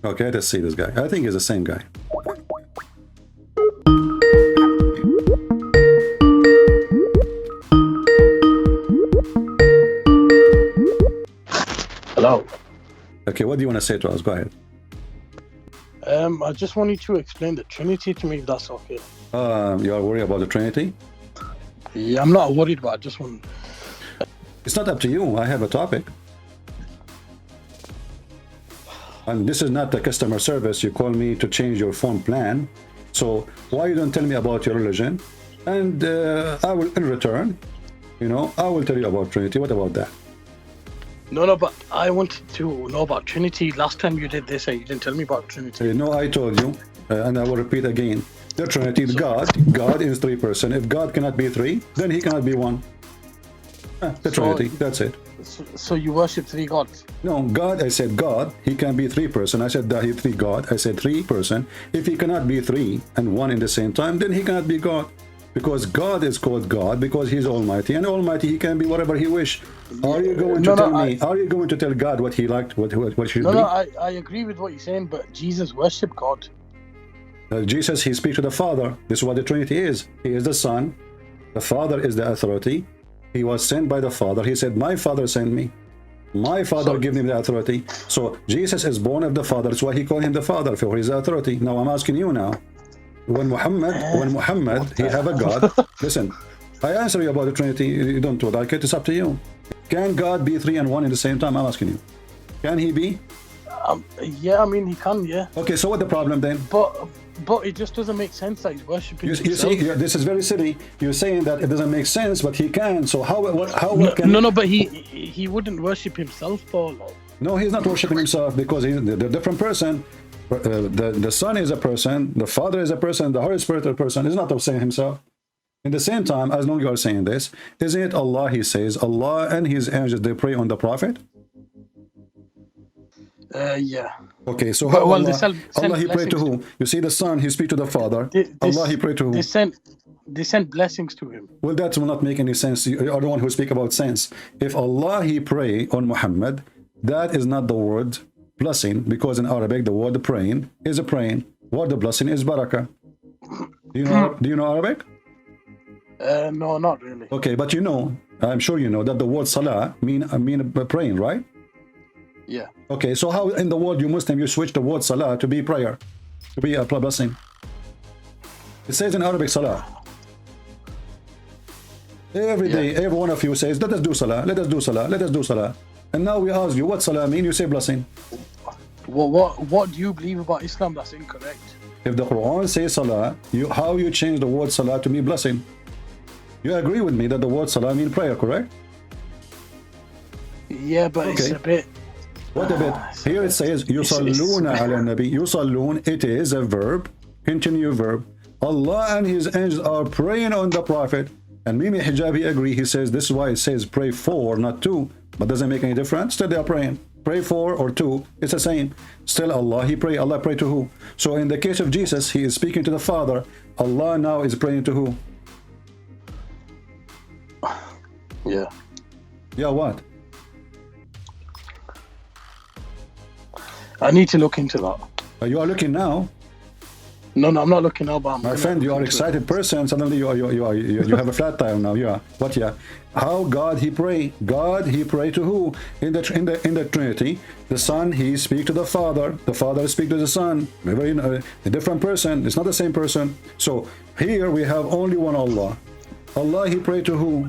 Okay, let's see this guy. I think he's the same guy. Hello. Okay, what do you want to say to us? Go ahead. I just want you to explain the Trinity to me, if that's okay. You are worried about the Trinity? Yeah, I'm not worried, but I just want... It's not up to you. I have a topic. And this is not the customer service. You call me to change your phone plan. So why you don't tell me about your religion? And I will, in return, you know, I will tell you about Trinity. What about that? No, but I wanted to know about Trinity. Last time you did this, you didn't tell me about Trinity. No, I told you, and I will repeat again. The Trinity, God is three persons. If God cannot be three, then he cannot be one. The Trinity, that's it. So you worship three gods? No, God, I said God, he can be three person. I said that he three God. I said three person. If he cannot be three and one in the same time, then he cannot be God. Because God is called God because he's almighty, and almighty he can be whatever he wish. Are you going to tell me? Are you going to tell God what he liked, what should be? No, I agree with what you're saying, but Jesus worshiped God. Jesus, he speaks to the Father. This is what the Trinity is. He is the Son. The Father is the authority. He was sent by the Father. He said, my Father sent me. My Father gave me the authority. So Jesus is born of the Father. That's why he called him the Father, for his authority. Now I'm asking you now. When Muhammad, he have a God. Listen, I answer you about the Trinity. You don't like it. It's up to you. Can God be three and one in the same time? I'm asking you. Can he be? Yeah, I mean he can. Yeah. Okay, so what the problem then? But it just doesn't make sense that he's worshiping you himself. See, this is very silly. You're saying that it doesn't make sense, but he can. So how can? No, but he wouldn't worship himself, Paul. No, he's not worshiping himself because he's a different person. The Son is a person, the Father is a person, the Holy Spirit is a person. He's not saying himself. In the same time, as long as you are saying this, isn't it Allah? He says Allah and his angels, they pray on the Prophet. Yeah. Okay, so how Allah he prayed to to who? You see the Son, he speak to the Father. Allah he prayed to who? They sent blessings to him. Well, that will not make any sense. You are the one who speak about sense. If Allah he pray on Muhammad, that is not the word blessing, because in Arabic the word praying is a praying. Word the blessing is barakah. Do you know Arabic? No, not really. Okay, but you know, I'm sure you know that the word salah mean praying, right? Yeah. Okay, so how in the world you Muslim you switch the word salah to be prayer, to be a blessing? It says in Arabic salah. Every day, every one of you says, let us do salah, let us do salah, let us do salah. And now we ask you what salah mean, you say blessing. What do you believe about Islam that's incorrect? If the Quran says salah, how you change the word salah to be blessing? You agree with me that the word salah mean prayer, correct? Yeah, but it's a bit... What a bit? Here it says, Yusalluna ala nabi. Yusallun, it is a verb, continue verb. Allah and his angels are praying on the Prophet. And Mimi Hijabi agree, he says, this is why it says pray for, not to. But doesn't make any difference. Still they are praying. Pray for or to, it's the same. Still Allah, he pray. Allah pray to who? So in the case of Jesus, he is speaking to the Father. Allah now is praying to who? Yeah. Yeah, what? I need to look into that. You are looking now. No, I'm not looking now, but my friend, you are excited person. Suddenly you have a flat tire now. Yeah, what? Yeah, how God he pray? God he pray to who? In the Trinity, the Son he speak to the Father. The Father speak to the Son. A different person. It's not the same person. So here we have only one Allah. Allah he pray to who?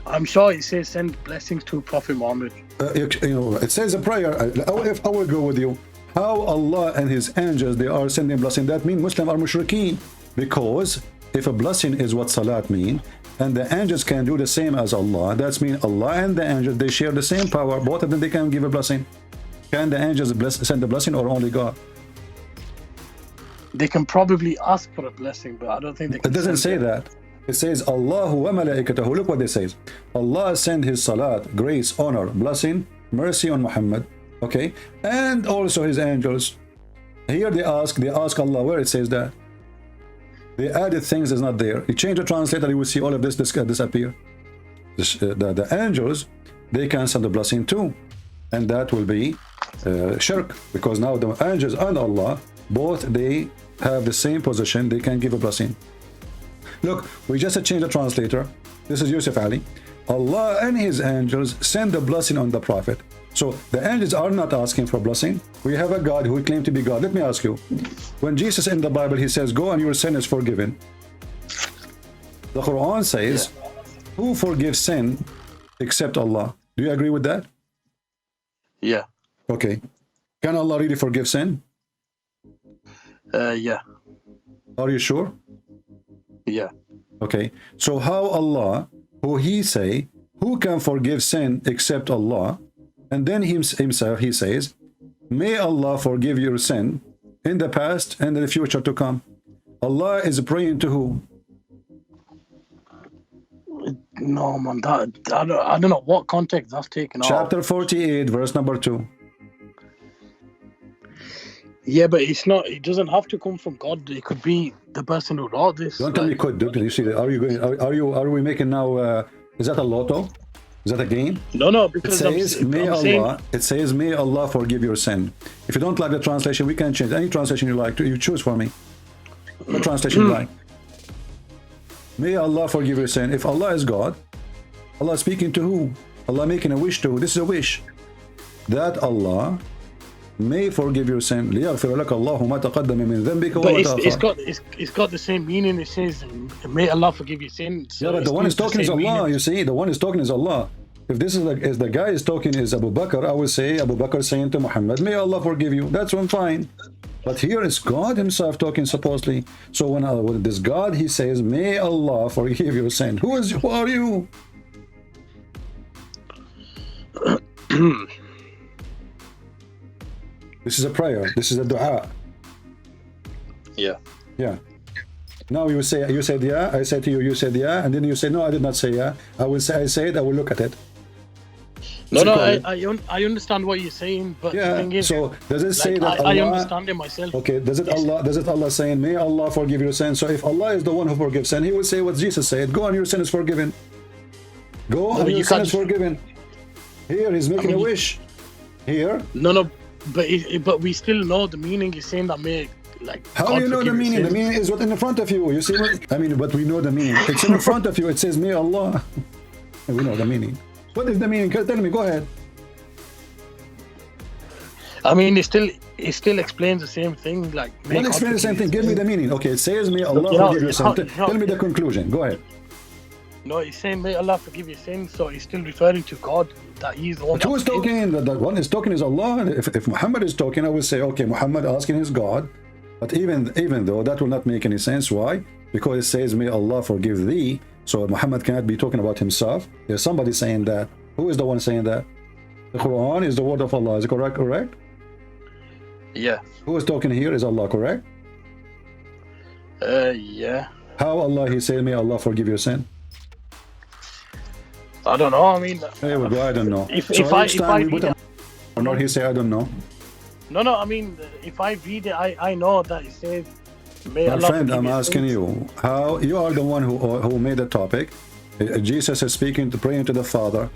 I'm sure it says send blessings to Prophet Muhammad. It says a prayer. If I will go with you. How Allah and his angels, they are sending blessing. That means Muslims are mushrikeen. Because if a blessing is what salat mean, and the angels can do the same as Allah, that means Allah and the angels, they share the same power. Both of them, they can give a blessing. Can the angels send a blessing or only God? They can probably ask for a blessing, but I don't think they can. It doesn't say that. It says, Allahu wa malaikatahu. Look what they say. Allah send his salat, grace, honor, blessing, mercy on Muhammad. Okay, and also his angels. Here they ask Allah where it says that. They added things that's not there. You change the translator, you will see all of this disappear. The angels, they can send the blessing too. and that will be shirk, because now the angels and Allah, both they have the same position, they can give a blessing. Look, we just changed the translator. This is Yusuf Ali. Allah and his angels send the blessing on the prophet. So the angels are not asking for blessing. We have a God who claims to be God. Let me ask you, when Jesus in the Bible, he says, go and your sin is forgiven. The Quran says, who forgives sin except Allah? Do you agree with that? Yeah. Okay. Can Allah really forgive sin? Yeah. Are you sure? Yeah. Okay. So how Allah, who he say, who can forgive sin except Allah? And then himself, he says, may Allah forgive your sin in the past and in the future to come. Allah is praying to who? No, man, I don't know what context that's taken off. Chapter 48, verse number 2. Yeah, but it's not. It doesn't have to come from God. It could be the person who wrote this. Don't tell me could. You see, are we making now? Is that a lotto? Is that a game? No, It because says, may I'm Allah. saying, It says, may Allah forgive your sin. If you don't like the translation, we can change any translation you like. You choose for me. What translation you like? May Allah forgive your sin. If Allah is God, Allah speaking to who? Allah making a wish to who? This is a wish. That Allah may forgive your sin. لِيَغْفِرَ لَكَ اللَّهُ مَا تَقَدَّمَ مِنْ ذَنْبِكَ but وَمَا تَأَخَّرَ. it's got the same meaning. It says, may Allah forgive your sins. Yeah, but the one is talking is Allah. You see, the one is talking is Allah. If this is the guy is talking is Abu Bakr, I will say Abu Bakr saying to Muhammad, may Allah forgive you. That's one fine. But here is God himself talking supposedly. So when this God, he says, may Allah forgive your sin. Who are you? This is a prayer. This is a dua. Yeah. Yeah. Now you said yeah, I said to you, you said yeah, and then you say no, I did not say yeah. I said I will look at it. No, I understand what you're saying, but yeah. the thing is, So does it say that I Allah, understand it myself. Okay, does it Allah saying, may Allah forgive your sin? So if Allah is the one who forgives sin, he will say what Jesus said, go and your sin is forgiven. Go and your sin is forgiven. Here he's making a wish. Here. No, but we still know the meaning. He's saying that may how God do you know the forgive meaning? your The meaning is what in front of you. You see what I mean? But we know the meaning. It's in front of you. It says, may Allah. And we know the meaning. What is the meaning? Tell me, go ahead. I mean, it still explains the same thing. Like, what explains the same thing? Give me the meaning. Okay, it says, may Allah forgive your sin. Tell me the conclusion. Go ahead. No, he's saying, may Allah forgive your sins. So he's still referring to God. That he's the one. But who is talking? The one is talking is Allah. If Muhammad is talking, I will say, okay, Muhammad asking his God. But even though that will not make any sense. Why? Because it says, may Allah forgive thee. So Muhammad cannot be talking about himself. There's somebody saying that. Who is the one saying that? The Quran is the word of Allah. Is it correct? Correct? Yeah. Who is talking here? Is Allah correct? Yeah. How Allah, he said, may Allah forgive your sin? I don't know. I mean, there we go. I don't know. If I read it, or not, he say, I don't know. No. I mean, if I read it, I know that it says, may my Allah friend, I'm forgive asking sins. you, how you are the one who made the topic. Jesus is speaking to praying to the Father.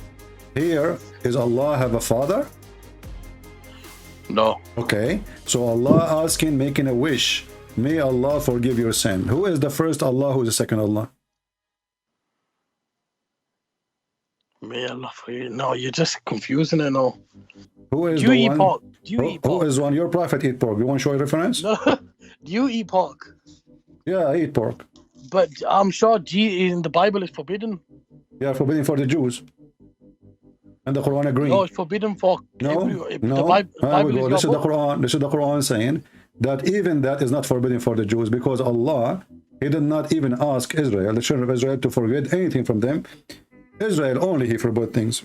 Here is Allah have a father? No. Okay, so Allah asking, making a wish, may Allah forgive your sin. Who is the first Allah? Who is the second Allah? May Allah forgive. No, you're just confusing it. No. Who is Do you the eat one? pork? Do you eat pork? Who is one? Your prophet eat pork. You want to show a reference? No. Do you eat pork? Yeah, I eat pork. But I'm sure in the Bible is forbidden. Yeah, forbidden for the Jews. And the Quran agrees. No, it's forbidden for No. The Bible is this is the book. Quran. This is the Quran saying that even that is not forbidden for the Jews, because Allah, he did not even ask Israel, the children of Israel, to forbid anything from them. Israel only he forbid things.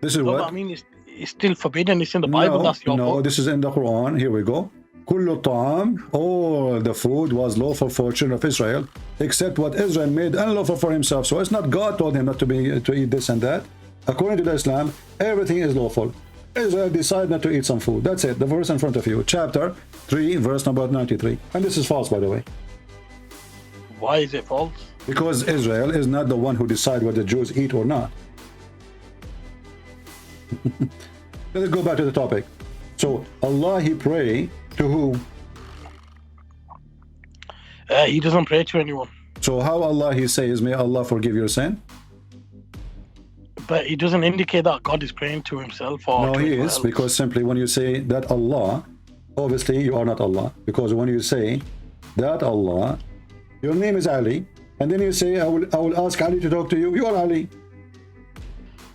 This is No, what? but I mean, it's still forbidden. It's in the Bible. No, That's your no, book. this is in the Quran. Here we go. Kullu ta'am, all the food was lawful for children of Israel, except what Israel made unlawful for himself. So it's not God told him not to eat this and that. According to the Islam, everything is lawful. Israel decided not to eat some food. That's it. The verse in front of you, chapter 3, verse number 93. And this is false, by the way. Why is it false? Because Israel is not the one who decides what the Jews eat or not. Let's go back to the topic. So Allah, he pray to who? He doesn't pray to anyone. So how Allah, he says, may Allah forgive your sin? But he doesn't indicate that God is praying to himself or No, to he anyone is, else. because simply when you say that Allah, obviously you are not Allah. Because when you say that Allah, your name is Ali, and then you say, I will ask Ali to talk to you, you are Ali.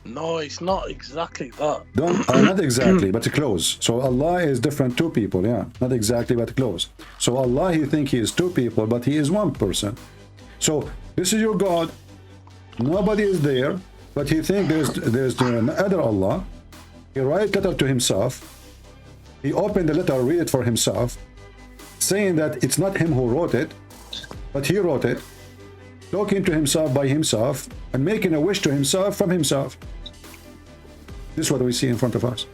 No, it's not exactly that. Not exactly, but close. So Allah is different two people, yeah. Not exactly, but close. So Allah, he think he is two people, but he is one person. So this is your God. Nobody is there, but he think there's another Allah. He write letter to himself. He opened the letter, read it for himself, saying that it's not him who wrote it, but he wrote it, talking to himself by himself, and making a wish to himself from himself. This is what we see in front of us.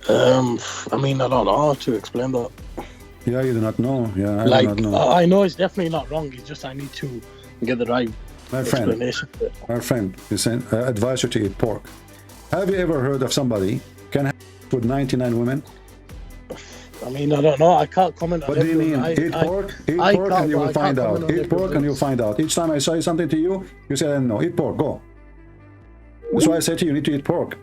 I mean, I don't know how to explain that. Yeah, you do not know. Yeah, I Like, do not know. I know it's definitely not wrong. It's just I need to get the right My friend, explanation. our friend, listen, I advise you to eat pork. Have you ever heard of somebody can have with 99 women? I mean, I don't know. I can't comment on What do you everyone. mean? Eat pork? Eat I pork and can't- you will I find can't out. comment on Eat pork and you'll find out. Each time I say something to you, you say, no, eat pork, go. That's why I say to you, you need to eat pork.